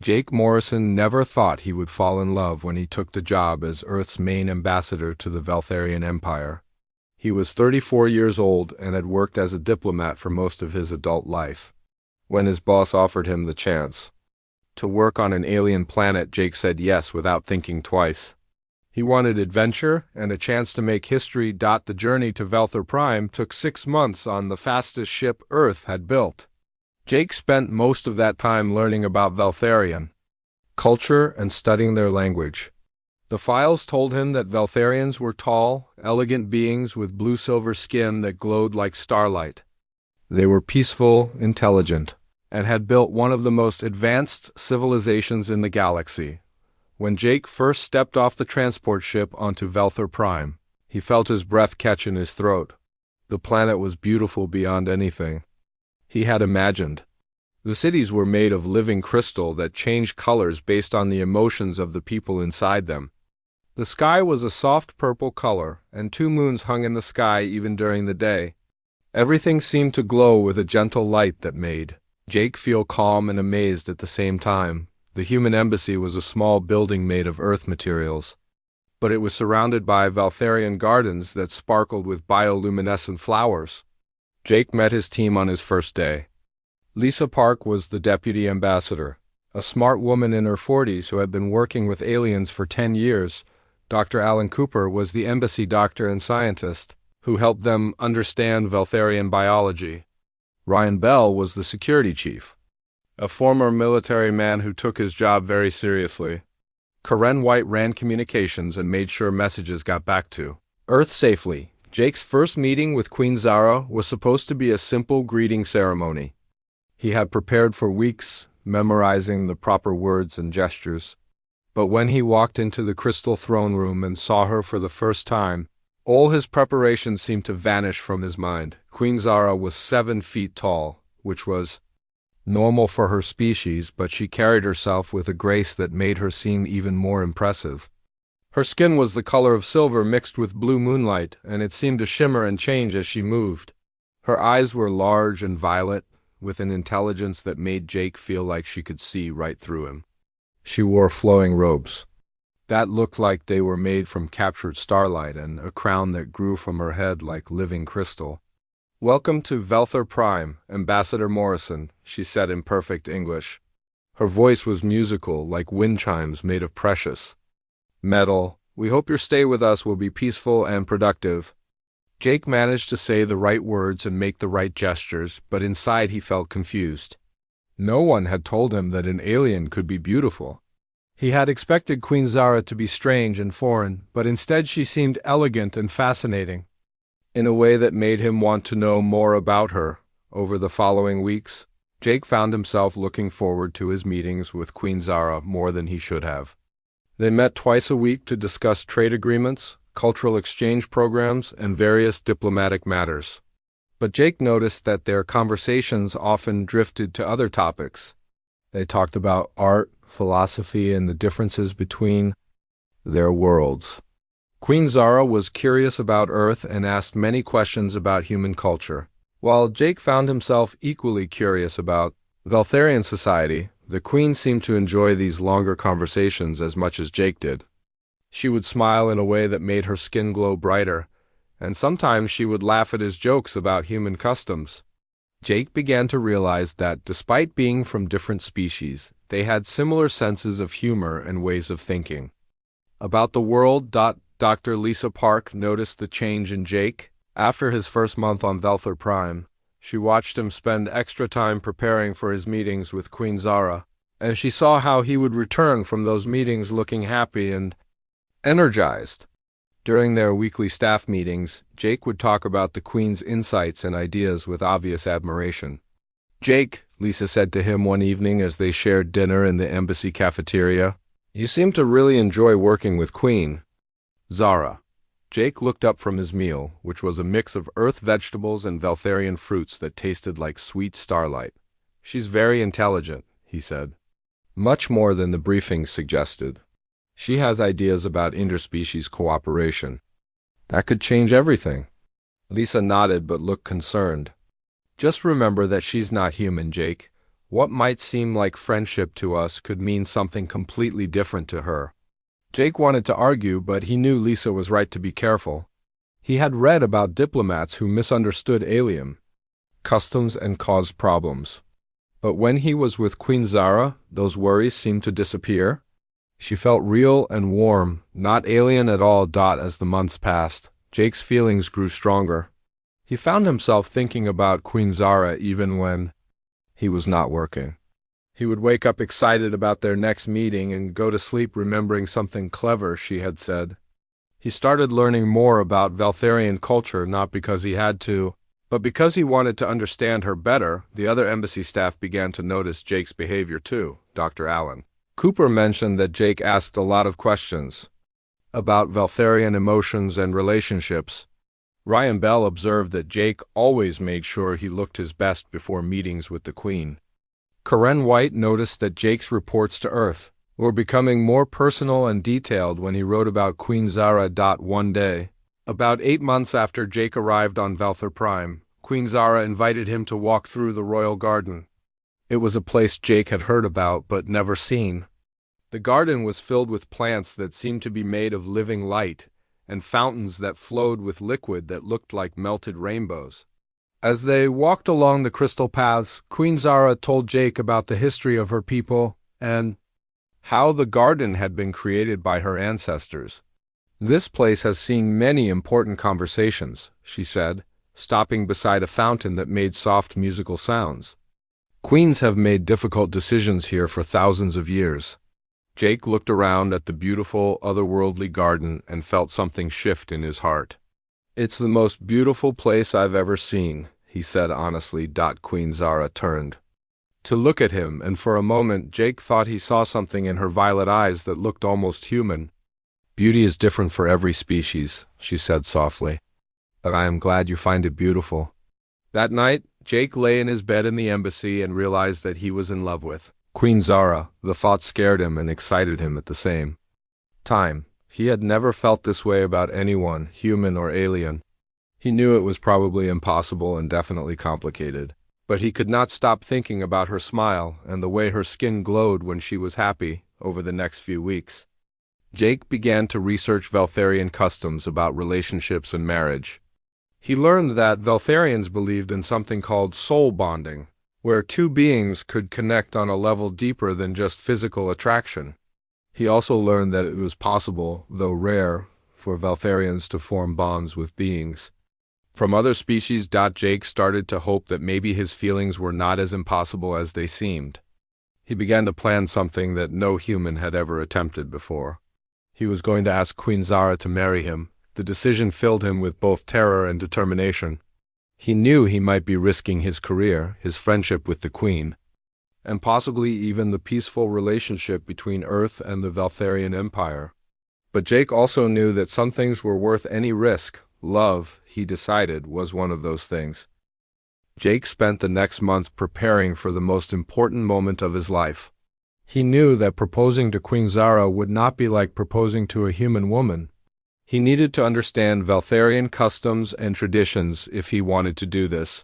Jake Morrison never thought he would fall in love when he took the job as Earth's main ambassador to the Veltharian Empire. He was 34 years old and had worked as a diplomat for most of his adult life. When his boss offered him the chance to work on an alien planet, Jake said yes without thinking twice. He wanted adventure and a chance to make history. The journey to Velthar Prime took 6 months on the fastest ship Earth had built. Jake spent most of that time learning about Veltharian culture and studying their language. The files told him that Veltharians were tall, elegant beings with blue-silver skin that glowed like starlight. They were peaceful, intelligent, and had built one of the most advanced civilizations in the galaxy. When Jake first stepped off the transport ship onto Velthar Prime, he felt his breath catch in his throat. The planet was beautiful beyond anything he had imagined. The cities were made of living crystal that changed colors based on the emotions of the people inside them. The sky was a soft purple color, and 2 moons hung in the sky even during the day. Everything seemed to glow with a gentle light that made Jake feel calm and amazed at the same time. The human embassy was a small building made of earth materials, but it was surrounded by Veltharian gardens that sparkled with bioluminescent flowers. Jake met his team on his first day. Lisa Park was the deputy ambassador, a smart woman in her 40s who had been working with aliens for 10 years. Dr. Alan Cooper was the embassy doctor and scientist who helped them understand Veltharian biology. Ryan Bell was the security chief, a former military man who took his job very seriously. Karen White ran communications and made sure messages got back to Earth safely. Jake's first meeting with Queen Zara was supposed to be a simple greeting ceremony. He had prepared for weeks, memorizing the proper words and gestures. But when he walked into the crystal throne room and saw her for the first time, all his preparations seemed to vanish from his mind. Queen Zara was 7 feet tall, which was normal for her species, but she carried herself with a grace that made her seem even more impressive. Her skin was the color of silver mixed with blue moonlight, and it seemed to shimmer and change as she moved. Her eyes were large and violet, with an intelligence that made Jake feel like she could see right through him. She wore flowing robes that looked like they were made from captured starlight, and a crown that grew from her head like living crystal. "Welcome to Velthar Prime, Ambassador Morrison," she said in perfect English. Her voice was musical, like wind chimes made of precious metal. "We hope your stay with us will be peaceful and productive." Jake managed to say the right words and make the right gestures, but inside he felt confused. No one had told him that an alien could be beautiful. He had expected Queen Zara to be strange and foreign, but instead she seemed elegant and fascinating, in a way that made him want to know more about her. Over the following weeks, Jake found himself looking forward to his meetings with Queen Zara more than he should have. They met twice a week to discuss trade agreements, cultural exchange programs, and various diplomatic matters. But Jake noticed that their conversations often drifted to other topics. They talked about art, philosophy, and the differences between their worlds. Queen Zara was curious about Earth and asked many questions about human culture, while Jake found himself equally curious about Veltharian society. The Queen seemed to enjoy these longer conversations as much as Jake did. She would smile in a way that made her skin glow brighter, and sometimes she would laugh at his jokes about human customs. Jake began to realize that, despite being from different species, they had similar senses of humor and ways of thinking. About the world, Dr. Lisa Park noticed the change in Jake. After his first month on Velthar Prime, she watched him spend extra time preparing for his meetings with Queen Zara, and she saw how he would return from those meetings looking happy and energized. During their weekly staff meetings, Jake would talk about the Queen's insights and ideas with obvious admiration. "Jake," Lisa said to him one evening as they shared dinner in the embassy cafeteria, "you seem to really enjoy working with Queen Zara." Jake looked up from his meal, which was a mix of earth vegetables and Veltharian fruits that tasted like sweet starlight. "She's very intelligent," he said. "Much more than the briefing suggested. She has ideas about interspecies cooperation. That could change everything." Lisa nodded but looked concerned. "Just remember that she's not human, Jake. What might seem like friendship to us could mean something completely different to her. Jake wanted to argue, but he knew Lisa was right to be careful. He had read about diplomats who misunderstood alien customs and caused problems. But when he was with Queen Zara, those worries seemed to disappear. She felt real and warm, not alien at all. As the months passed, Jake's feelings grew stronger. He found himself thinking about Queen Zara even when he was not working. He would wake up excited about their next meeting and go to sleep remembering something clever she had said. He started learning more about Valtharian culture not because he had to, but because he wanted to understand her better. The other embassy staff began to notice Jake's behavior too. Dr. Allen Cooper mentioned that Jake asked a lot of questions about Valtharian emotions and relationships. Ryan Bell observed that Jake always made sure he looked his best before meetings with the Queen. Karen White noticed that Jake's reports to Earth were becoming more personal and detailed when he wrote about Queen Zara. One day, about 8 months after Jake arrived on Valthar Prime, Queen Zara invited him to walk through the royal garden. It was a place Jake had heard about but never seen. The garden was filled with plants that seemed to be made of living light, and fountains that flowed with liquid that looked like melted rainbows. As they walked along the crystal paths, Queen Zara told Jake about the history of her people and how the garden had been created by her ancestors. "This place has seen many important conversations," she said, stopping beside a fountain that made soft musical sounds. "Queens have made difficult decisions here for thousands of years." Jake looked around at the beautiful, otherworldly garden and felt something shift in his heart. "It's the most beautiful place I've ever seen," he said honestly. Queen Zara turned to look at him, and for a moment Jake thought he saw something in her violet eyes that looked almost human. "Beauty is different for every species," she said softly. "But I am glad you find it beautiful." That night, Jake lay in his bed in the embassy and realized that he was in love with Queen Zara. The thought scared him and excited him at the same time. He had never felt this way about anyone, human or alien. He knew it was probably impossible and definitely complicated, but he could not stop thinking about her smile and the way her skin glowed when she was happy. Over the next few weeks, Jake began to research Valtharian customs about relationships and marriage. He learned that Valtharians believed in something called soul bonding, where two beings could connect on a level deeper than just physical attraction. He also learned that it was possible, though rare, for Valtharians to form bonds with beings from other species. Jake started to hope that maybe his feelings were not as impossible as they seemed. He began to plan something that no human had ever attempted before. He was going to ask Queen Zara to marry him. The decision filled him with both terror and determination. He knew he might be risking his career, his friendship with the Queen, and possibly even the peaceful relationship between Earth and the Valtharian Empire. But Jake also knew that some things were worth any risk. Love, he decided, was one of those things. Jake spent the next month preparing for the most important moment of his life. He knew that proposing to Queen Zara would not be like proposing to a human woman. He needed to understand Valtharian customs and traditions if he wanted to do this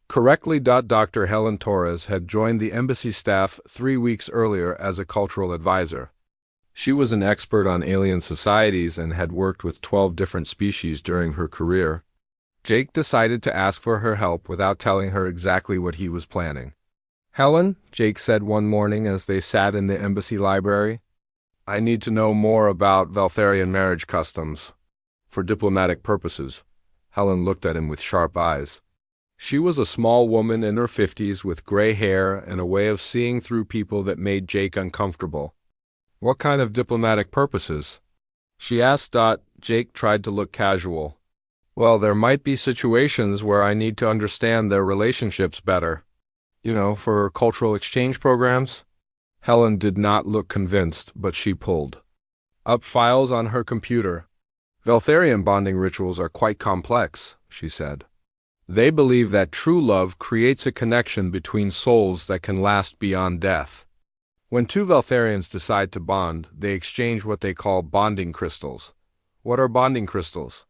correctly. Dr. Helen Torres had joined the embassy staff 3 weeks earlier as a cultural advisor. She was an expert on alien societies and had worked with 12 different species during her career. Jake decided to ask for her help without telling her exactly what he was planning. "Helen," Jake said one morning as they sat in the embassy library, "I need to know more about Valtharian marriage customs for diplomatic purposes." Helen looked at him with sharp eyes. She was a small woman in her 50s with gray hair and a way of seeing through people that made Jake uncomfortable. "What kind of diplomatic purposes?" she asked. Jake tried to look casual. "Well, there might be situations where I need to understand their relationships better. For cultural exchange programs." Helen did not look convinced, but she pulled up files on her computer. "Valtharian bonding rituals are quite complex," she said. "They believe that true love creates a connection between souls that can last beyond death. When two Valtharians decide to bond, they exchange what they call bonding crystals." "What are bonding crystals?"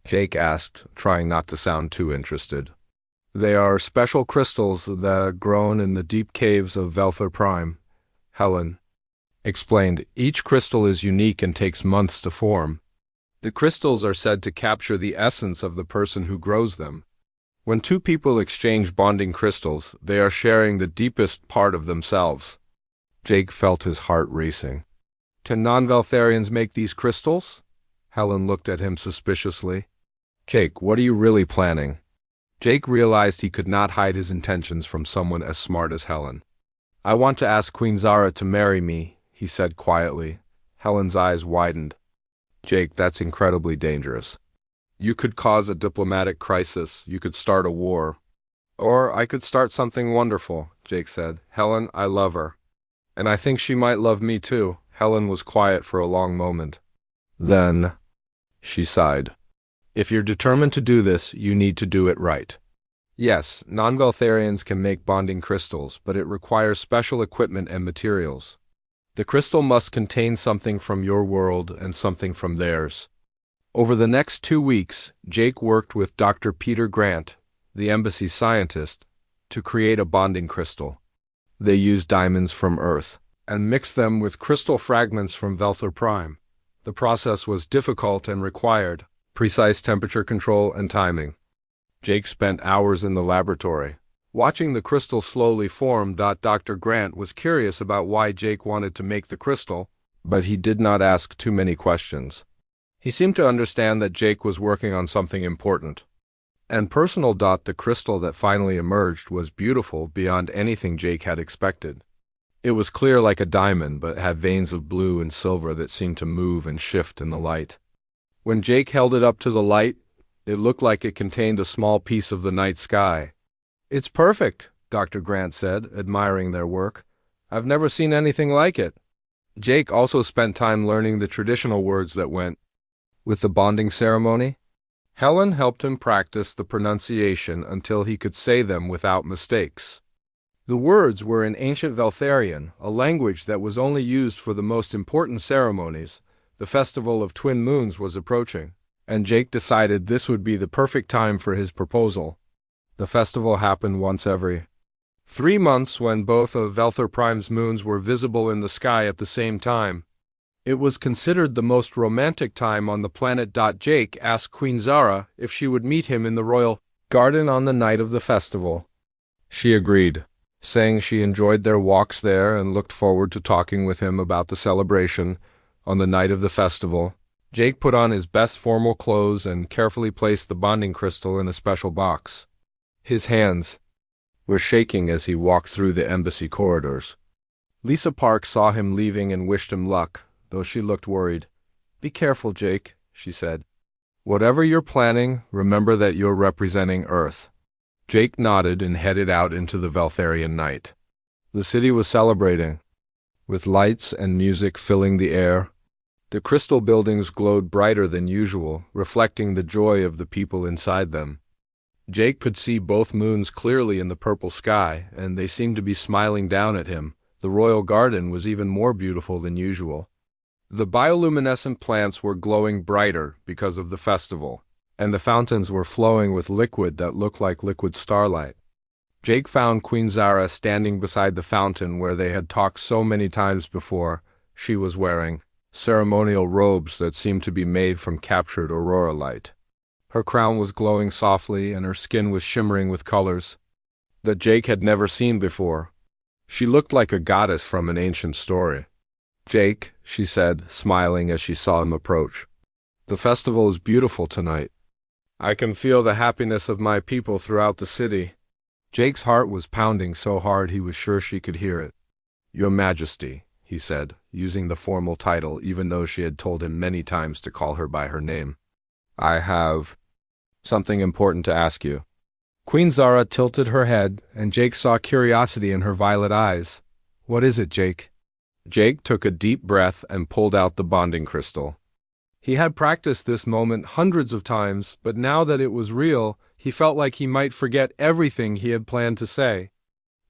Jake asked, trying not to sound too interested. They are special crystals that are grown in the deep caves of Velther Prime, Helen explained. Each crystal is unique and takes months to form. The crystals are said to capture the essence of the person who grows them. When two people exchange bonding crystals, they are sharing the deepest part of themselves. Jake felt his heart racing. Can non-Veltharians make these crystals? Helen looked at him suspiciously. Jake, what are you really planning? Jake realized he could not hide his intentions from someone as smart as Helen. I want to ask Queen Zara to marry me, he said quietly. Helen's eyes widened. Jake, that's incredibly dangerous. You could cause a diplomatic crisis, you could start a war. Or I could start something wonderful, Jake said. Helen, I love her. And I think she might love me too. Helen was quiet for a long moment. Then, she sighed. If you're determined to do this, you need to do it right. Yes, non-Veltharians can make bonding crystals, but it requires special equipment and materials. The crystal must contain something from your world and something from theirs. Over the next 2 weeks, Jake worked with Dr. Peter Grant, the embassy scientist, to create a bonding crystal. They used diamonds from Earth and mixed them with crystal fragments from Velther Prime. The process was difficult and required precise temperature control and timing. Jake spent hours in the laboratory, watching the crystal slowly form. Dr. Grant was curious about why Jake wanted to make the crystal, but he did not ask too many questions. He seemed to understand that Jake was working on something important and personal. The crystal that finally emerged was beautiful beyond anything Jake had expected. It was clear like a diamond, but had veins of blue and silver that seemed to move and shift in the light. When Jake held it up to the light, it looked like it contained a small piece of the night sky. It's perfect, Dr. Grant said, admiring their work. I've never seen anything like it. Jake also spent time learning the traditional words that went with the bonding ceremony. Helen helped him practice the pronunciation until he could say them without mistakes. The words were in ancient Veltharian, a language that was only used for the most important ceremonies. The Festival of Twin Moons was approaching, and Jake decided this would be the perfect time for his proposal. The festival happened once every 3 months when both of Velther Prime's moons were visible in the sky at the same time. It was considered the most romantic time on the planet. Jake asked Queen Zara if she would meet him in the royal garden on the night of the festival. She agreed, saying she enjoyed their walks there and looked forward to talking with him about the celebration. On the night of the festival, Jake put on his best formal clothes and carefully placed the bonding crystal in a special box. His hands were shaking as he walked through the embassy corridors. Lisa Park saw him leaving and wished him luck, though she looked worried. Be careful, Jake, she said. Whatever you're planning, remember that you're representing Earth. Jake nodded and headed out into the Veltharian night. The city was celebrating, with lights and music filling the air. The crystal buildings glowed brighter than usual, reflecting the joy of the people inside them. Jake could see both moons clearly in the purple sky, and they seemed to be smiling down at him. The royal garden was even more beautiful than usual. The bioluminescent plants were glowing brighter because of the festival, and the fountains were flowing with liquid that looked like liquid starlight. Jake found Queen Zara standing beside the fountain where they had talked so many times before. She was wearing ceremonial robes that seemed to be made from captured aurora light. Her crown was glowing softly, and her skin was shimmering with colors that Jake had never seen before. She looked like a goddess from an ancient story. Jake, she said, smiling as she saw him approach. The festival is beautiful tonight. I can feel the happiness of my people throughout the city. Jake's heart was pounding so hard he was sure she could hear it. Your Majesty, he said, using the formal title even though she had told him many times to call her by her name. I have something important to ask you. Queen Zara tilted her head, and Jake saw curiosity in her violet eyes. What is it, Jake? Jake took a deep breath and pulled out the bonding crystal. He had practiced this moment hundreds of times, but now that it was real, he felt like he might forget everything he had planned to say.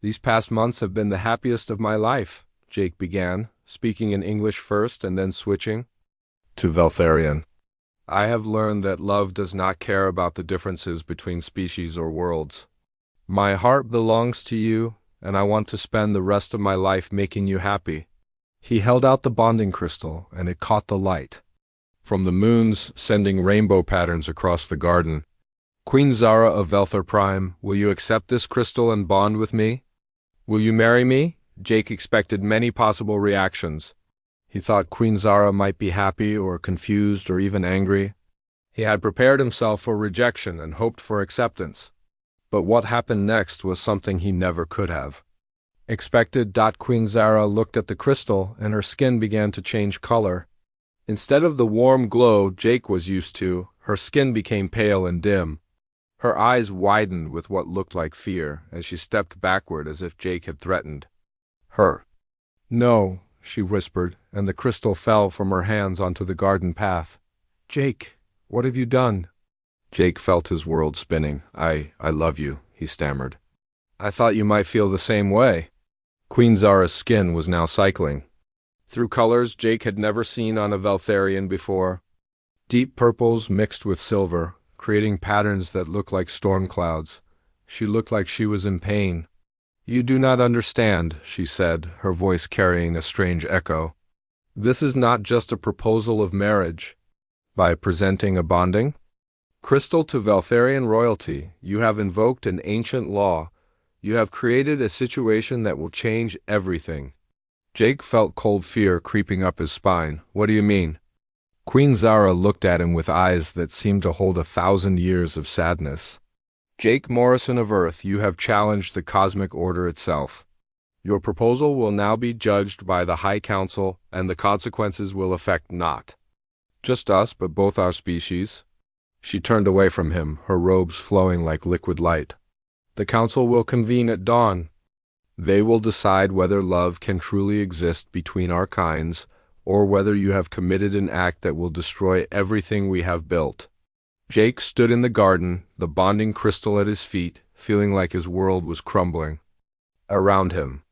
These past months have been the happiest of my life, Jake began, speaking in English first and then switching to Veltharian. I have learned that love does not care about the differences between species or worlds. My heart belongs to you, and I want to spend the rest of my life making you happy. He held out the bonding crystal, and it caught the light from the moons, sending rainbow patterns across the garden. Queen Zara of Velthar Prime, will you accept this crystal and bond with me? Will you marry me? Jake expected many possible reactions. He thought Queen Zara might be happy or confused or even angry. He had prepared himself for rejection and hoped for acceptance. But what happened next was something he never could have expected. Queen Zara looked at the crystal, and her skin began to change color. Instead of the warm glow Jake was used to, her skin became pale and dim. Her eyes widened with what looked like fear as she stepped backward as if Jake had threatened her. No, she whispered, and the crystal fell from her hands onto the garden path. Jake, what have you done? Jake felt his world spinning. I love you, he stammered. I thought you might feel the same way. Queen Zara's skin was now cycling through colors Jake had never seen on a Veltharian before. Deep purples mixed with silver, creating patterns that looked like storm clouds. She looked like she was in pain. You do not understand, she said, her voice carrying a strange echo. This is not just a proposal of marriage. By presenting a bonding crystal to Veltharian royalty, you have invoked an ancient law. You have created a situation that will change everything. Jake felt cold fear creeping up his spine. What do you mean? Queen Zara looked at him with eyes that seemed to hold 1,000 years of sadness. Jake Morrison of Earth, you have challenged the cosmic order itself. Your proposal will now be judged by the High Council, and the consequences will affect not just us, but both our species. She turned away from him, her robes flowing like liquid light. The council will convene at dawn. They will decide whether love can truly exist between our kinds, or whether you have committed an act that will destroy everything we have built. Jake stood in the garden, the bonding crystal at his feet, feeling like his world was crumbling around him.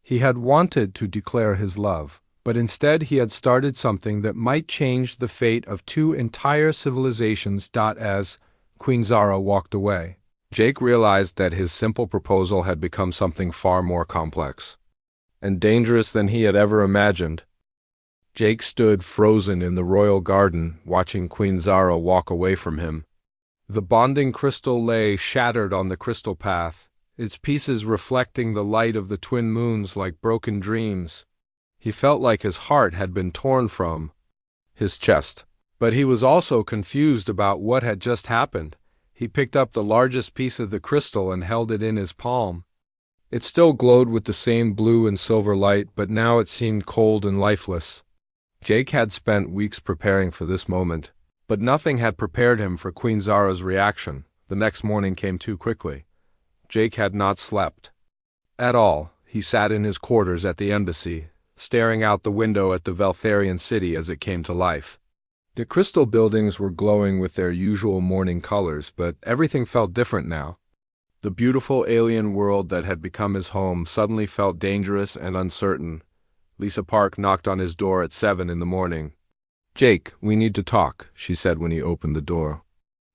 He had wanted to declare his love, but instead he had started something that might change the fate of 2 entire civilizations. As Queen Zara walked away, Jake realized that his simple proposal had become something far more complex and dangerous than he had ever imagined. Jake stood frozen in the royal garden, watching Queen Zara walk away from him. The bonding crystal lay shattered on the crystal path, its pieces reflecting the light of the twin moons like broken dreams. He felt like his heart had been torn from his chest, but he was also confused about what had just happened. He picked up the largest piece of the crystal and held it in his palm. It still glowed with the same blue and silver light, but now it seemed cold and lifeless. Jake had spent weeks preparing for this moment, but nothing had prepared him for Queen Zara's reaction. The next morning came too quickly. Jake had not slept at all. He sat in his quarters at the embassy, staring out the window at the Veltharian city as it came to life. The crystal buildings were glowing with their usual morning colors, but everything felt different now. The beautiful alien world that had become his home suddenly felt dangerous and uncertain. Lisa Park knocked on his door at 7 in the morning. Jake, we need to talk, she said when he opened the door.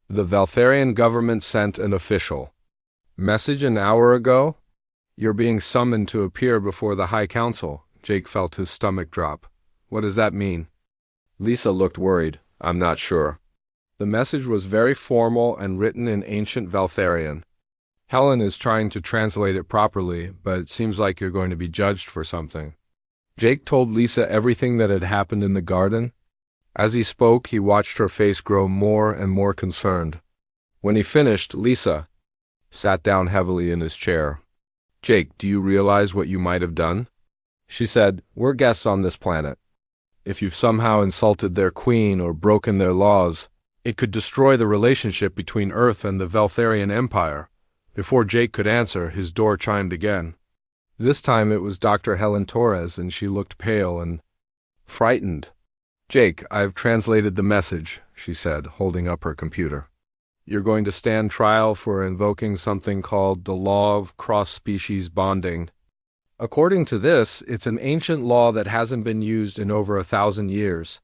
The Veltharian government sent an official message an hour ago? You're being summoned to appear before the High Council. Jake felt his stomach drop. What does that mean? Lisa looked worried. I'm not sure. The message was very formal and written in ancient Veltharian. Helen is trying to translate it properly, but it seems like you're going to be judged for something. Jake told Lisa everything that had happened in the garden. As he spoke, he watched her face grow more and more concerned. When he finished, Lisa sat down heavily in his chair. Jake, do you realize what you might have done? She said, we're guests on this planet. If you've somehow insulted their queen or broken their laws, it could destroy the relationship between Earth and the Veltharian Empire. Before Jake could answer, his door chimed again. This time it was Dr. Helen Torres, and she looked pale and frightened. Jake, I've translated the message, she said, holding up her computer. You're going to stand trial for invoking something called the Law of Cross-Species Bonding. According to this, it's an ancient law that hasn't been used in over 1,000 years.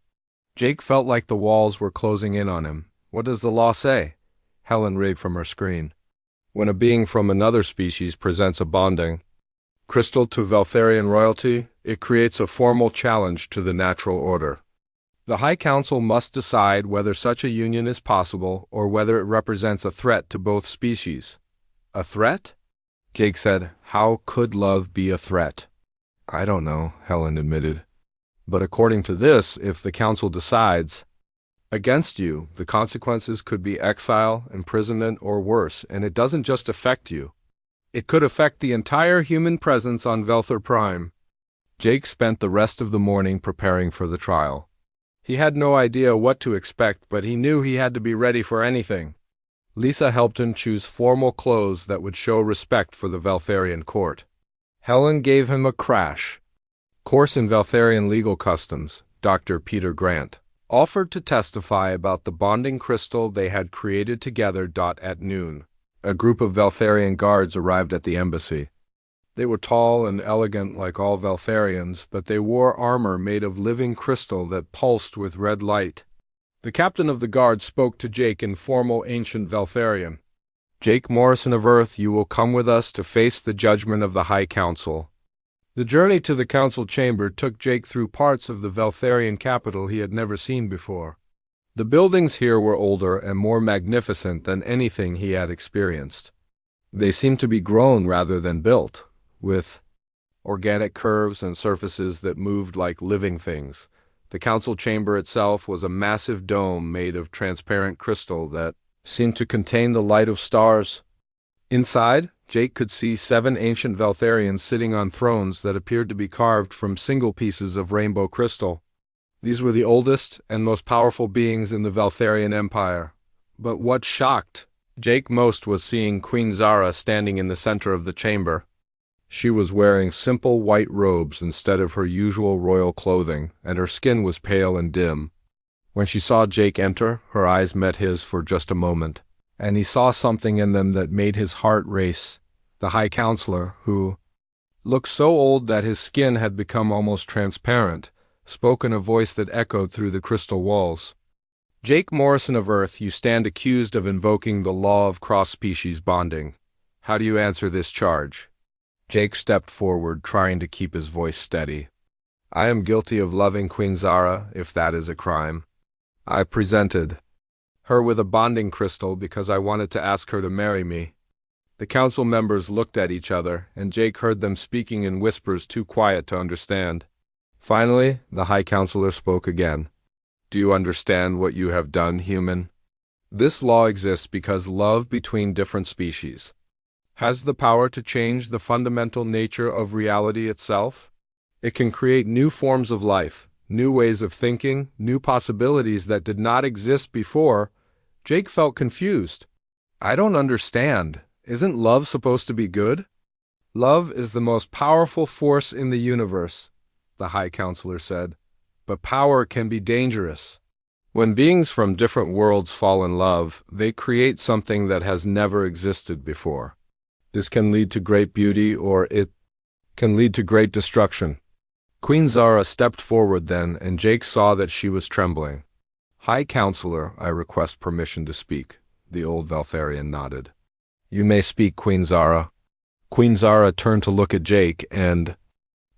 Jake felt like the walls were closing in on him. What does the law say? Helen read from her screen. When a being from another species presents a bonding crystal to Veltharian royalty, it creates a formal challenge to the natural order. The High Council must decide whether such a union is possible or whether it represents a threat to both species. A threat? Jake said. How could love be a threat? I don't know, Helen admitted. But according to this, if the Council decides against you, the consequences could be exile, imprisonment, or worse, and it doesn't just affect you. It could affect the entire human presence on Velthar Prime. Jake spent the rest of the morning preparing for the trial. He had no idea what to expect, but he knew he had to be ready for anything. Lisa helped him choose formal clothes that would show respect for the Veltharian court. Helen gave him a crash course in Veltharian legal customs. Dr. Peter Grant offered to testify about the bonding crystal they had created together. At noon, a group of Veltharian guards arrived at the embassy. They were tall and elegant like all Veltharians, but they wore armor made of living crystal that pulsed with red light. The captain of the guard spoke to Jake in formal ancient Veltharian. Jake Morrison of Earth, you will come with us to face the judgment of the High Council. The journey to the council chamber took Jake through parts of the Veltharian capital he had never seen before. The buildings here were older and more magnificent than anything he had experienced. They seemed to be grown rather than built, with organic curves and surfaces that moved like living things. The council chamber itself was a massive dome made of transparent crystal that seemed to contain the light of stars. Inside, Jake could see 7 ancient Veltharians sitting on thrones that appeared to be carved from single pieces of rainbow crystal. These were the oldest and most powerful beings in the Veltharian Empire. But what shocked Jake most was seeing Queen Zara standing in the center of the chamber. She was wearing simple white robes instead of her usual royal clothing, and her skin was pale and dim. When she saw Jake enter, her eyes met his for just a moment, and he saw something in them that made his heart race. The High Counselor, who looked so old that his skin had become almost transparent, spoke in a voice that echoed through the crystal walls. Jake Morrison of Earth, you stand accused of invoking the law of cross-species bonding. How do you answer this charge? Jake stepped forward, trying to keep his voice steady. I am guilty of loving Queen Zara, if that is a crime. I presented her with a bonding crystal because I wanted to ask her to marry me. The council members looked at each other, and Jake heard them speaking in whispers too quiet to understand. Finally, the High Counselor spoke again. Do you understand what you have done, human? This law exists because love between different species has the power to change the fundamental nature of reality itself. It can create new forms of life, new ways of thinking, new possibilities that did not exist before. Jake felt confused. I don't understand. Isn't love supposed to be good? Love is the most powerful force in the universe, the High Counselor said, but power can be dangerous. When beings from different worlds fall in love, they create something that has never existed before. This can lead to great beauty, or it can lead to great destruction. Queen Zara stepped forward then, and Jake saw that she was trembling. High Counselor, I request permission to speak. The old Veltharian nodded. You may speak, Queen Zara. Queen Zara turned to look at Jake, and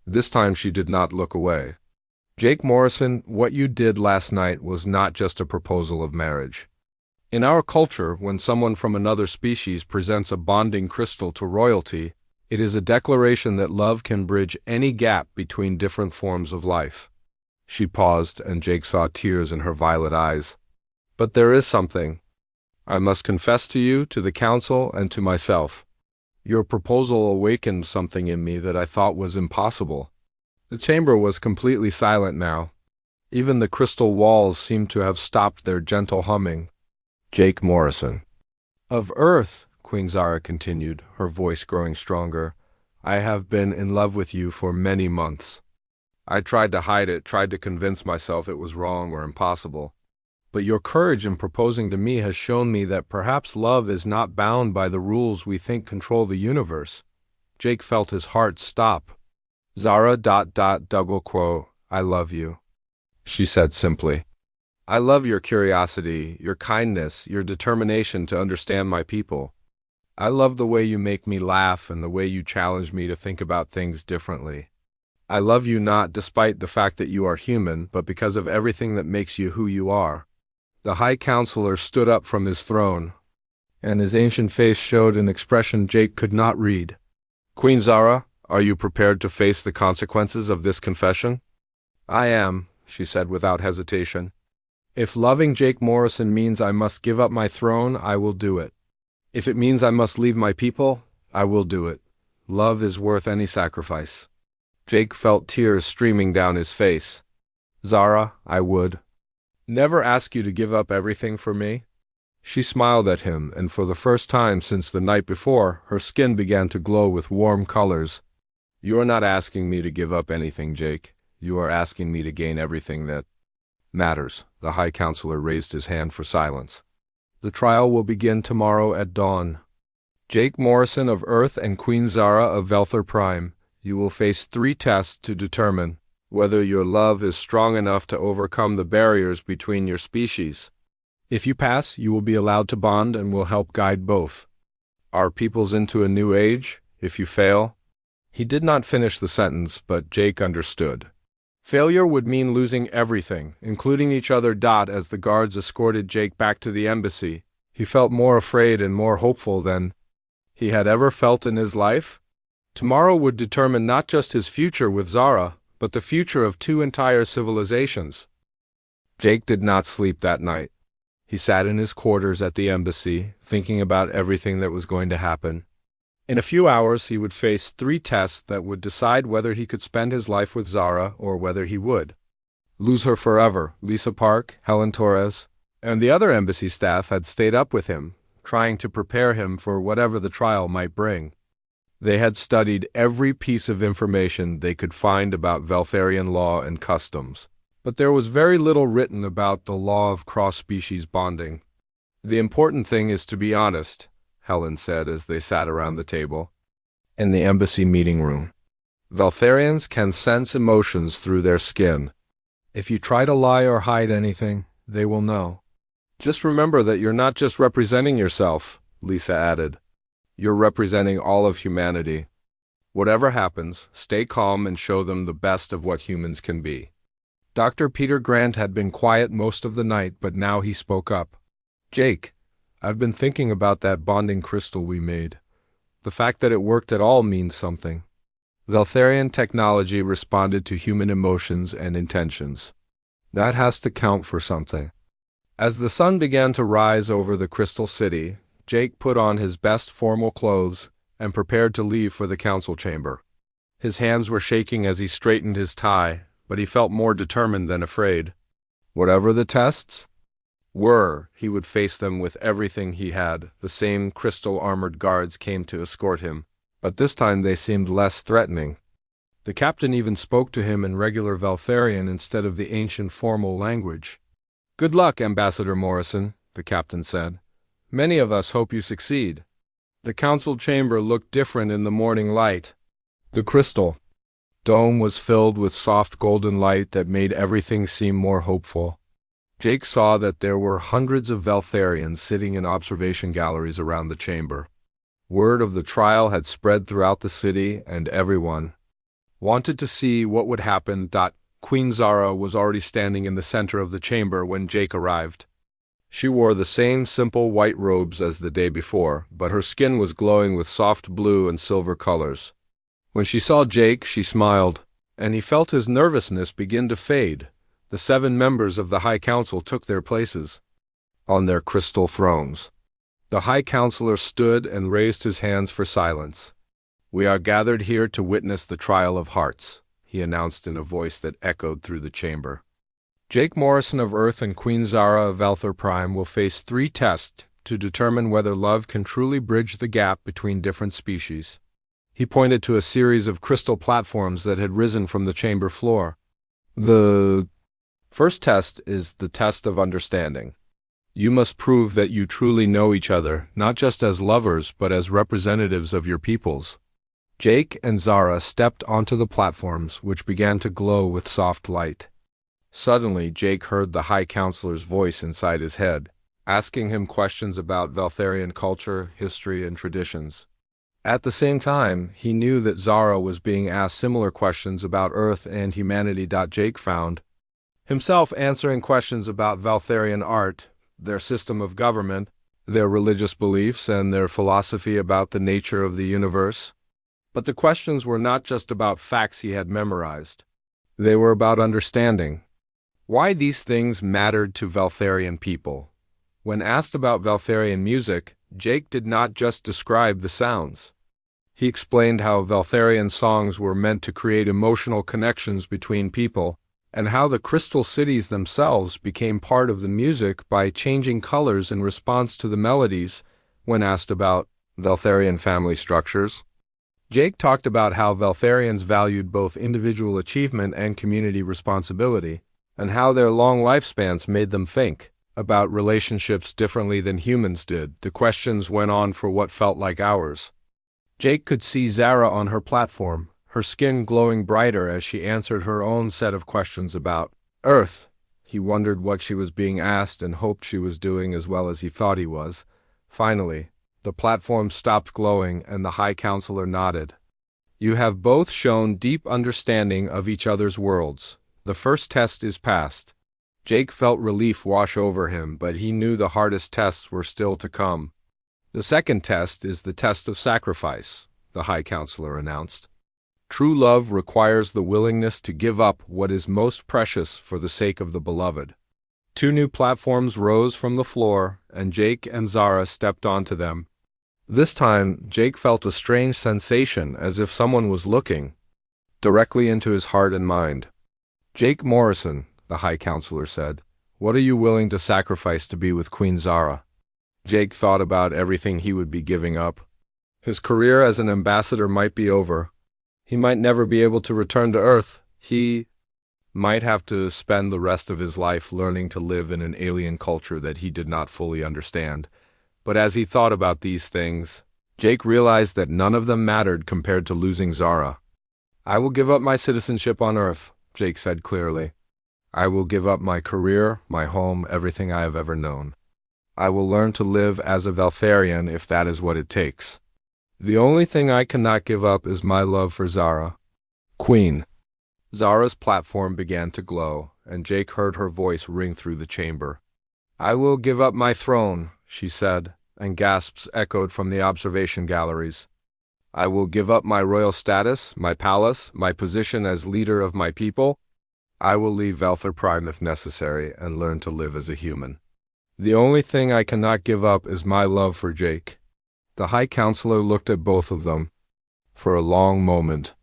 this time she did not look away. Jake Morrison, what you did last night was not just a proposal of marriage. In our culture, when someone from another species presents a bonding crystal to royalty, it is a declaration that love can bridge any gap between different forms of life. She paused, and Jake saw tears in her violet eyes. But there is something. I must confess to you, to the council, and to myself. Your proposal awakened something in me that I thought was impossible. The chamber was completely silent now. Even the crystal walls seemed to have stopped their gentle humming. Jake Morrison of Earth, Queen Zara continued, her voice growing stronger, I have been in love with you for many months. I tried to hide it, tried to convince myself it was wrong or impossible. But your courage in proposing to me has shown me that perhaps love is not bound by the rules we think control the universe. Jake felt his heart stop. Zara ... double quote, I love you, she said simply. I love your curiosity, your kindness, your determination to understand my people. I love the way you make me laugh and the way you challenge me to think about things differently. I love you not despite the fact that you are human, but because of everything that makes you who you are." The High Counselor stood up from his throne, and his ancient face showed an expression Jake could not read. "Queen Zara, are you prepared to face the consequences of this confession?" "I am," she said without hesitation. "If loving Jake Morrison means I must give up my throne, I will do it. If it means I must leave my people, I will do it. Love is worth any sacrifice." Jake felt tears streaming down his face. "Zara, I would never ask you to give up everything for me." She smiled at him, and for the first time since the night before, her skin began to glow with warm colors. "You are not asking me to give up anything, Jake. You are asking me to gain everything that matters." The High Counselor raised his hand for silence. "The trial will begin tomorrow at dawn. Jake Morrison of Earth and Queen Zara of Velthor Prime, you will face 3 tests to determine whether your love is strong enough to overcome the barriers between your species. If you pass, you will be allowed to bond and will help guide both our peoples into a new age. If you fail—" He did not finish the sentence, but Jake understood. Failure would mean losing everything, including each other. As the guards escorted Jake back to the embassy, he felt more afraid and more hopeful than he had ever felt in his life. Tomorrow would determine not just his future with Zara, but the future of 2 entire civilizations. Jake did not sleep that night. He sat in his quarters at the embassy, thinking about everything that was going to happen. In a few hours, he would face 3 tests that would decide whether he could spend his life with Zara or whether he would lose her forever. Lisa Park, Helen Torres, and the other embassy staff had stayed up with him, trying to prepare him for whatever the trial might bring. They had studied every piece of information they could find about Veltharian law and customs, but there was very little written about the law of cross-species bonding. "The important thing is to be honest," Helen said as they sat around the table in the embassy meeting room. "Veltharians can sense emotions through their skin. If you try to lie or hide anything, they will know. Just remember that you're not just representing yourself," Lisa added. "You're representing all of humanity. Whatever happens, stay calm and show them the best of what humans can be." Dr. Peter Grant had been quiet most of the night, but now he spoke up. "Jake, I've been thinking about that bonding crystal we made. The fact that it worked at all means something. Veltharian technology responded to human emotions and intentions. That has to count for something." As the sun began to rise over the Crystal City, Jake put on his best formal clothes and prepared to leave for the council chamber. His hands were shaking as he straightened his tie, but he felt more determined than afraid. Whatever the tests were, he would face them with everything he had. The same crystal-armored guards came to escort him, but this time they seemed less threatening. The captain even spoke to him in regular Veltharian instead of the ancient formal language. "Good luck, Ambassador Morrison," the captain said. "Many of us hope you succeed." The council chamber looked different in the morning light. The crystal dome was filled with soft golden light that made everything seem more hopeful. Jake saw that there were hundreds of Veltharians sitting in observation galleries around the chamber. Word of the trial had spread throughout the city, and everyone wanted to see what would happen. Queen Zara was already standing in the center of the chamber when Jake arrived. She wore the same simple white robes as the day before, but her skin was glowing with soft blue and silver colors. When she saw Jake, she smiled, and he felt his nervousness begin to fade. The 7 members of the High Council took their places on their crystal thrones. The High Counselor stood and raised his hands for silence. "We are gathered here to witness the trial of hearts," he announced in a voice that echoed through the chamber. "Jake Morrison of Earth and Queen Zara of Velthor Prime will face 3 tests to determine whether love can truly bridge the gap between different species." He pointed to a series of crystal platforms that had risen from the chamber floor. "The first test is the test of understanding. You must prove that you truly know each other, not just as lovers, but as representatives of your peoples." Jake and Zara stepped onto the platforms, which began to glow with soft light. Suddenly, Jake heard the High Counselor's voice inside his head. asking him questions about Veltharian culture, history, and traditions. At the same time, he knew that Zara was being asked similar questions about Earth and humanity. Jake found himself answering questions about Veltharian art, their system of government, their religious beliefs, and their philosophy about the nature of the universe. But the questions were not just about facts he had memorized. They were about understanding why these things mattered to Veltharian people. When asked about Veltharian music, Jake did not just describe the sounds. He explained how Veltharian songs were meant to create emotional connections between people, and how the crystal cities themselves became part of the music by changing colors in response to the melodies. When asked about Veltharian family structures, Jake talked about how Veltharians valued both individual achievement and community responsibility, and how their long lifespans made them think about relationships differently than humans did. The questions went on for what felt like hours. Jake could see Zara on her platform, her skin glowing brighter as she answered her own set of questions about Earth. He wondered what she was being asked and hoped she was doing as well as he thought he was. Finally, the platform stopped glowing and the High Counselor nodded. You have both shown deep understanding of each other's worlds. The first test is passed. Jake felt relief wash over him, but he knew the hardest tests were still to come. The second test is the test of sacrifice, the High Counselor announced. True love requires the willingness to give up what is most precious for the sake of the beloved. 2 new platforms rose from the floor, and Jake and Zara stepped onto them. This time, Jake felt a strange sensation as if someone was looking directly into his heart and mind. Jake Morrison, the High Counselor said, what are you willing to sacrifice to be with Queen Zara? Jake thought about everything he would be giving up. His career as an ambassador might be over. He might never be able to return to Earth. He might have to spend the rest of his life learning to live in an alien culture that he did not fully understand. But as he thought about these things, Jake realized that none of them mattered compared to losing Zara. I will give up my citizenship on Earth, Jake said clearly. I will give up my career, my home, everything I have ever known. I will learn to live as a Veltharian if that is what it takes. The only thing I cannot give up is my love for Zara. Queen. Zara's platform began to glow, and Jake heard her voice ring through the chamber. I will give up my throne, she said, and gasps echoed from the observation galleries. I will give up my royal status, my palace, my position as leader of my people. I will leave Velthar Prime if necessary and learn to live as a human. The only thing I cannot give up is my love for Jake. The High Counselor looked at both of them for a long moment.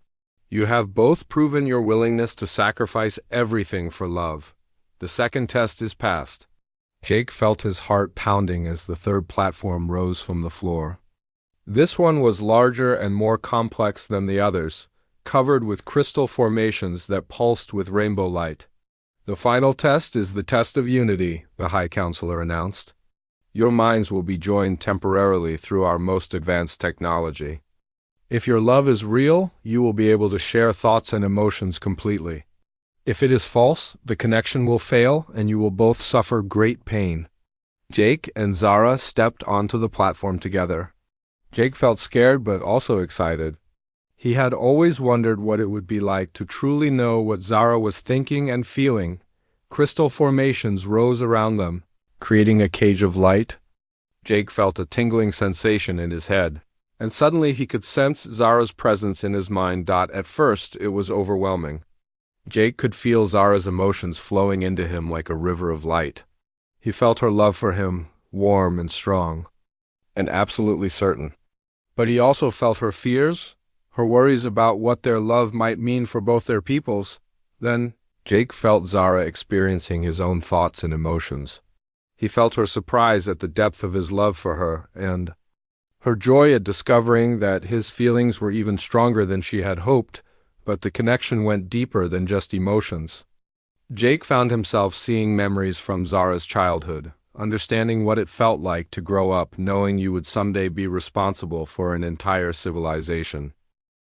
You have both proven your willingness to sacrifice everything for love. The second test is passed. Jake felt his heart pounding as the third platform rose from the floor. This one was larger and more complex than the others, covered with crystal formations that pulsed with rainbow light. The final test is the test of unity, the High Counselor announced. Your minds will be joined temporarily through our most advanced technology. If your love is real, you will be able to share thoughts and emotions completely. If it is false, the connection will fail and you will both suffer great pain. Jake and Zara stepped onto the platform together. Jake felt scared but also excited. He had always wondered what it would be like to truly know what Zara was thinking and feeling. Crystal formations rose around them, creating a cage of light. Jake felt a tingling sensation in his head, and suddenly he could sense Zara's presence in his mind. At first, it was overwhelming. Jake could feel Zara's emotions flowing into him like a river of light. He felt her love for him, warm and strong, and absolutely certain. But he also felt her fears, her worries about what their love might mean for both their peoples. Then, Jake felt Zara experiencing his own thoughts and emotions. He felt her surprise at the depth of his love for her, and her joy at discovering that his feelings were even stronger than she had hoped, but the connection went deeper than just emotions. Jake found himself seeing memories from Zara's childhood, understanding what it felt like to grow up knowing you would someday be responsible for an entire civilization.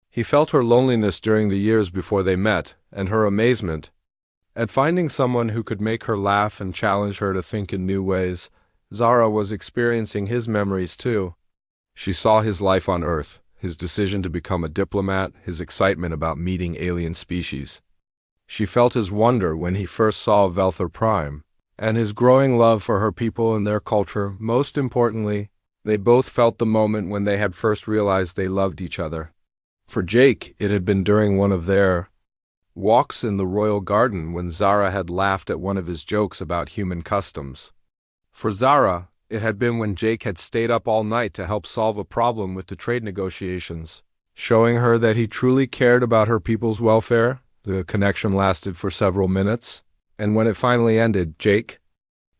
He felt her loneliness during the years before they met, and her amazement at finding someone who could make her laugh and challenge her to think in new ways. Zara was experiencing his memories too. She saw his life on Earth, his decision to become a diplomat, his excitement about meeting alien species. She felt his wonder when he first saw Velthor Prime, and his growing love for her people and their culture. Most importantly, they both felt the moment when they had first realized they loved each other. For Jake, it had been during one of their walks in the royal garden when Zara had laughed at one of his jokes about human customs. For Zara, it had been when Jake had stayed up all night to help solve a problem with the trade negotiations, showing her that he truly cared about her people's welfare. The connection lasted for several minutes, and when it finally ended, Jake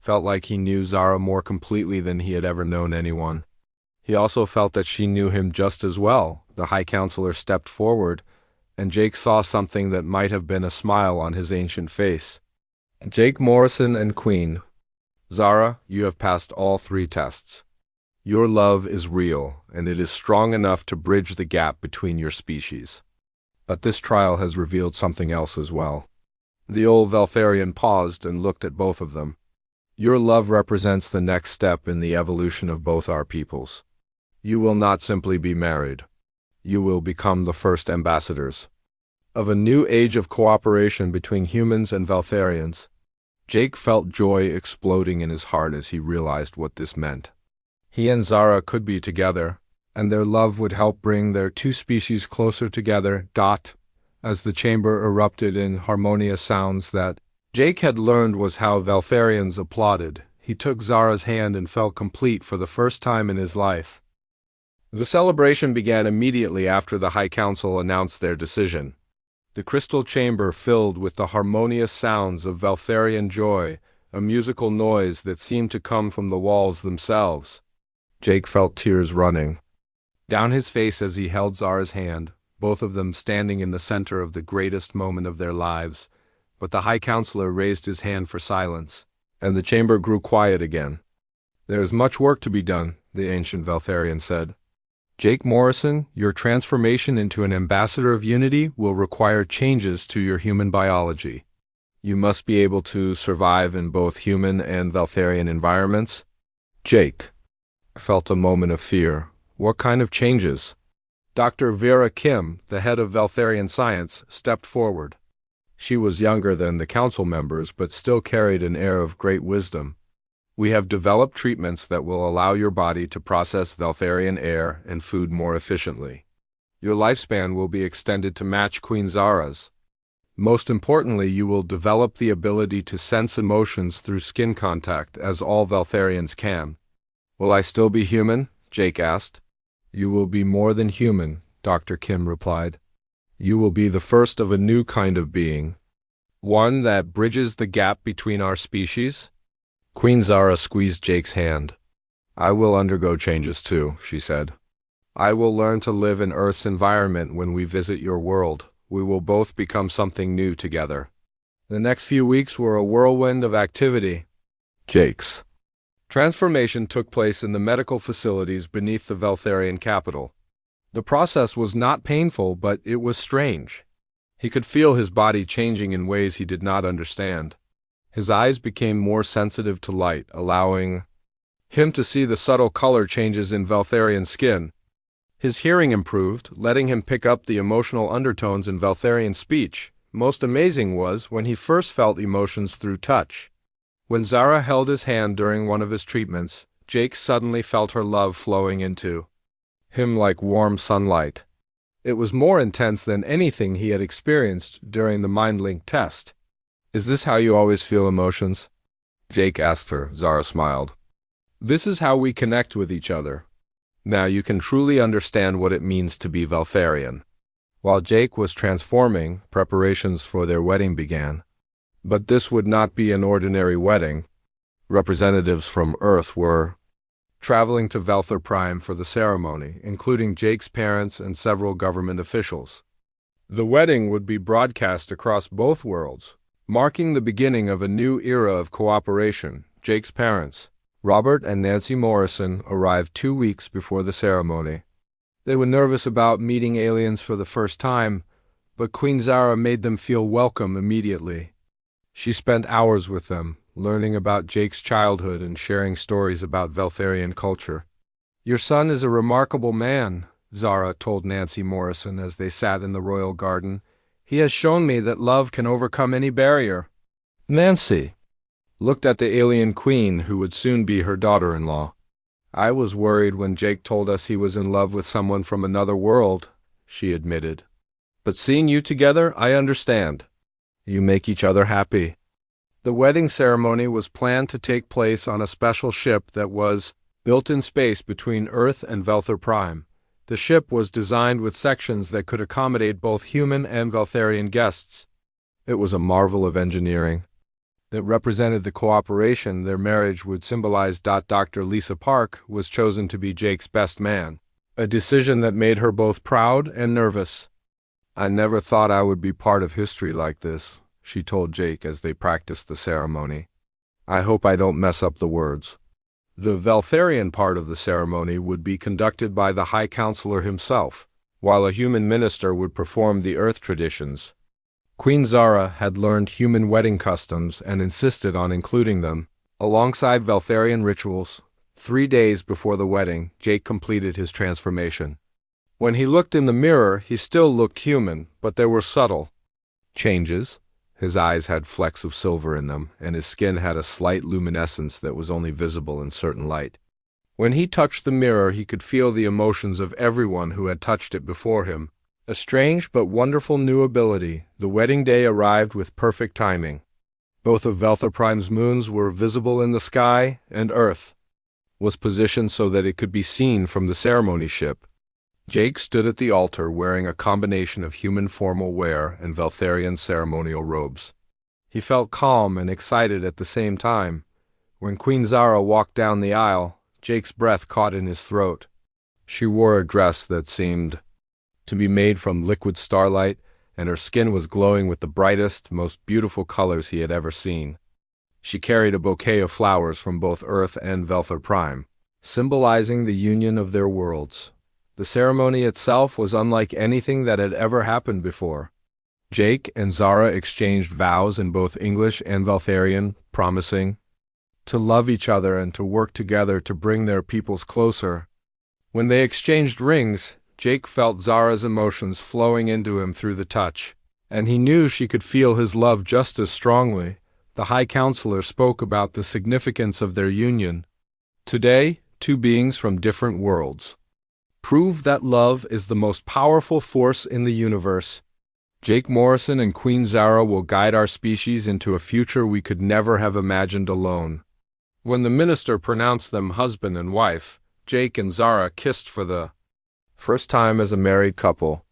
felt like he knew Zara more completely than he had ever known anyone. He also felt that she knew him just as well. The High Counselor stepped forward, and Jake saw something that might have been a smile on his ancient face. Jake Morrison and Queen. Zara, you have passed all 3 tests. Your love is real, and it is strong enough to bridge the gap between your species. But this trial has revealed something else as well. The old Veltharian paused and looked at both of them. Your love represents the next step in the evolution of both our peoples. You will not simply be married. You will become the first ambassadors of a new age of cooperation between humans and Veltharians. Jake felt joy exploding in his heart as he realized what this meant. He and Zara could be together, and their love would help bring their 2 species closer together. As the chamber erupted in harmonious sounds that Jake had learned was how Veltharians applauded, he took Zara's hand and felt complete for the first time in his life. The celebration began immediately after the High Council announced their decision. The crystal chamber filled with the harmonious sounds of Veltharian joy, a musical noise that seemed to come from the walls themselves. Jake felt tears running down his face as he held Zara's hand, both of them standing in the center of the greatest moment of their lives. But the High Counselor raised his hand for silence, and the chamber grew quiet again. There is much work to be done, the ancient Veltharian said. Jake Morrison, your transformation into an ambassador of unity will require changes to your human biology. You must be able to survive in both human and Veltharian environments. Jake felt a moment of fear. What kind of changes? Dr. Vera Kim, the head of Veltharian science, stepped forward. She was younger than the council members, but still carried an air of great wisdom. We have developed treatments that will allow your body to process Veltharian air and food more efficiently. Your lifespan will be extended to match Queen Zara's. Most importantly, you will develop the ability to sense emotions through skin contact, as all Veltharians can. Will I still be human? Jake asked. You will be more than human, Dr. Kim replied. You will be the first of a new kind of being, one that bridges the gap between our species. Queen Zara squeezed Jake's hand. I will undergo changes too, she said. I will learn to live in Earth's environment when we visit your world. We will both become something new together. The next few weeks were a whirlwind of activity. Jake's transformation took place in the medical facilities beneath the Veltharian capital. The process was not painful, but it was strange. He could feel his body changing in ways he did not understand. His eyes became more sensitive to light, allowing him to see the subtle color changes in Veltharian skin. His hearing improved, letting him pick up the emotional undertones in Veltharian speech. Most amazing was when he first felt emotions through touch. When Zara held his hand during one of his treatments, Jake suddenly felt her love flowing into him like warm sunlight. It was more intense than anything he had experienced during the mind-link test. Is this how you always feel emotions? Jake asked her. Zara smiled. This is how we connect with each other. Now you can truly understand what it means to be Veltharian. While Jake was transforming, preparations for their wedding began. But this would not be an ordinary wedding. Representatives from Earth were traveling to Velthor Prime for the ceremony, including Jake's parents and several government officials. The wedding would be broadcast across both worlds, marking the beginning of a new era of cooperation. Jake's parents, Robert and Nancy Morrison, arrived 2 weeks before the ceremony. They were nervous about meeting aliens for the first time, but Queen Zara made them feel welcome immediately. She spent hours with them, learning about Jake's childhood and sharing stories about Veltharian culture. "Your son is a remarkable man," Zara told Nancy Morrison as they sat in the royal garden. "He has shown me that love can overcome any barrier." Nancy looked at the alien queen who would soon be her daughter-in-law. "I was worried when Jake told us he was in love with someone from another world," she admitted. "But seeing you together, I understand. You make each other happy." The wedding ceremony was planned to take place on a special ship that was built in space between Earth and Velthar Prime. The ship was designed with sections that could accommodate both human and Veltharian guests. It was a marvel of engineering that represented the cooperation their marriage would symbolize. Dr. Lisa Park was chosen to be Jake's best man, a decision that made her both proud and nervous. "I never thought I would be part of history like this," she told Jake as they practiced the ceremony. "I hope I don't mess up the words." The Veltharian part of the ceremony would be conducted by the High Counselor himself, while a human minister would perform the Earth traditions. Queen Zara had learned human wedding customs and insisted on including them, alongside Veltharian rituals. 3 days before the wedding, Jake completed his transformation. When he looked in the mirror, he still looked human, but there were subtle changes. His eyes had flecks of silver in them, and his skin had a slight luminescence that was only visible in certain light. When he touched the mirror, he could feel the emotions of everyone who had touched it before him. A strange but wonderful new ability. The wedding day arrived with perfect timing. Both of Velthar Prime's moons were visible in the sky, and Earth was positioned so that it could be seen from the ceremony ship. Jake stood at the altar wearing a combination of human formal wear and Veltharian ceremonial robes. He felt calm and excited at the same time. When Queen Zara walked down the aisle, Jake's breath caught in his throat. She wore a dress that seemed to be made from liquid starlight, and her skin was glowing with the brightest, most beautiful colors he had ever seen. She carried a bouquet of flowers from both Earth and Velthar Prime, symbolizing the union of their worlds. The ceremony itself was unlike anything that had ever happened before. Jake and Zara exchanged vows in both English and Veltharian, promising to love each other and to work together to bring their peoples closer. When they exchanged rings, Jake felt Zara's emotions flowing into him through the touch, and he knew she could feel his love just as strongly. The High Counselor spoke about the significance of their union. "Today, two beings from different worlds prove that love is the most powerful force in the universe. Jake Morrison and Queen Zara will guide our species into a future we could never have imagined alone." When the minister pronounced them husband and wife, Jake and Zara kissed for the first time as a married couple.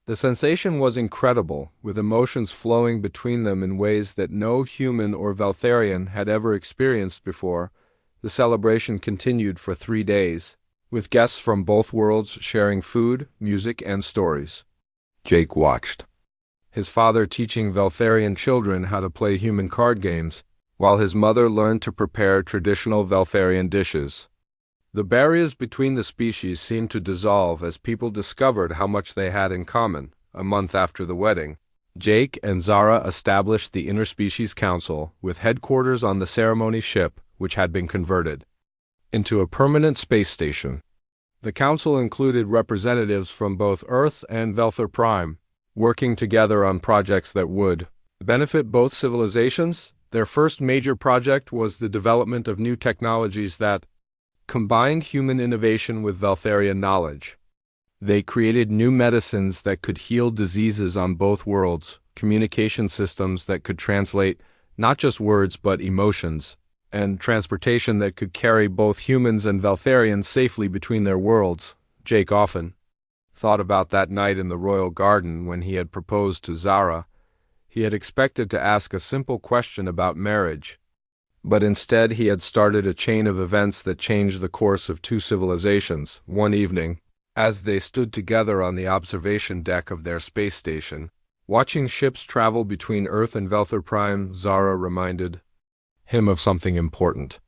The sensation was incredible, with emotions flowing between them in ways that no human or Veltharian had ever experienced before. The celebration continued for 3 days, with guests from both worlds sharing food, music, and stories. Jake watched his father teaching Veltharian children how to play human card games, while his mother learned to prepare traditional Veltharian dishes. The barriers between the species seemed to dissolve as people discovered how much they had in common. A month after the wedding, Jake and Zara established the Interspecies Council, with headquarters on the ceremony ship, which had been converted into a permanent space station. The council included representatives from both Earth and Velthar Prime, working together on projects that would benefit both civilizations. Their first major project was the development of new technologies that combined human innovation with Veltharian knowledge. They created new medicines that could heal diseases on both worlds, communication systems that could translate not just words but emotions, and transportation that could carry both humans and Veltharians safely between their worlds. Jake often thought about that night in the royal garden when he had proposed to Zara. He had expected to ask a simple question about marriage, but instead he had started a chain of events that changed the course of two civilizations. One evening, as they stood together on the observation deck of their space station, watching ships travel between Earth and Velthar Prime, Zara reminded him of something important.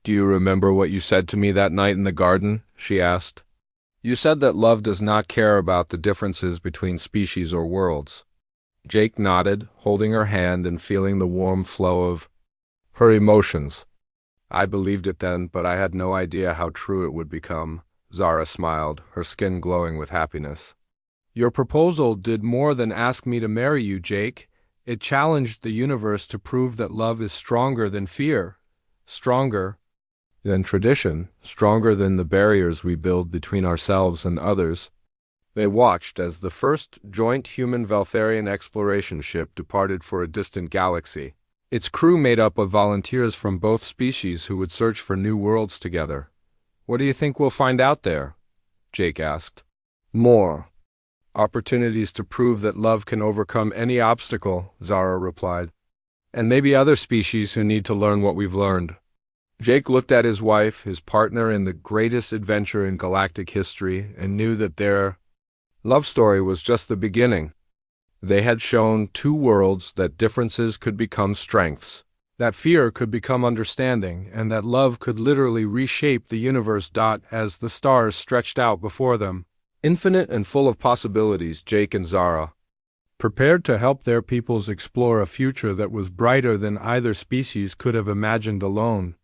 "Do you remember what you said to me that night in the garden?" she asked. "You said that love does not care about the differences between species or worlds." Jake nodded, holding her hand and feeling the warm flow of Her emotions. I believed it then, but I had no idea how true it would become. Zara smiled, her skin glowing with happiness. Your proposal did more than ask me to marry you, Jake. It challenged the universe to prove that love is stronger than fear, stronger than tradition, stronger than the barriers we build between ourselves and others. They watched as the first joint human-Valtharian exploration ship departed for a distant galaxy. Its crew made up of volunteers from both species who would search for new worlds together. What do you think we'll find out there? Jake asked. More opportunities to prove that love can overcome any obstacle, Zara replied. And maybe other species who need to learn what we've learned. Jake looked at his wife, his partner in the greatest adventure in galactic history, and knew that their love story was just the beginning. They had shown two worlds that differences could become strengths, that fear could become understanding, and that love could literally reshape the universe. As the stars stretched out before them, infinite and full of possibilities, Jake and Zara, prepared to help their peoples explore a future that was brighter than either species could have imagined alone.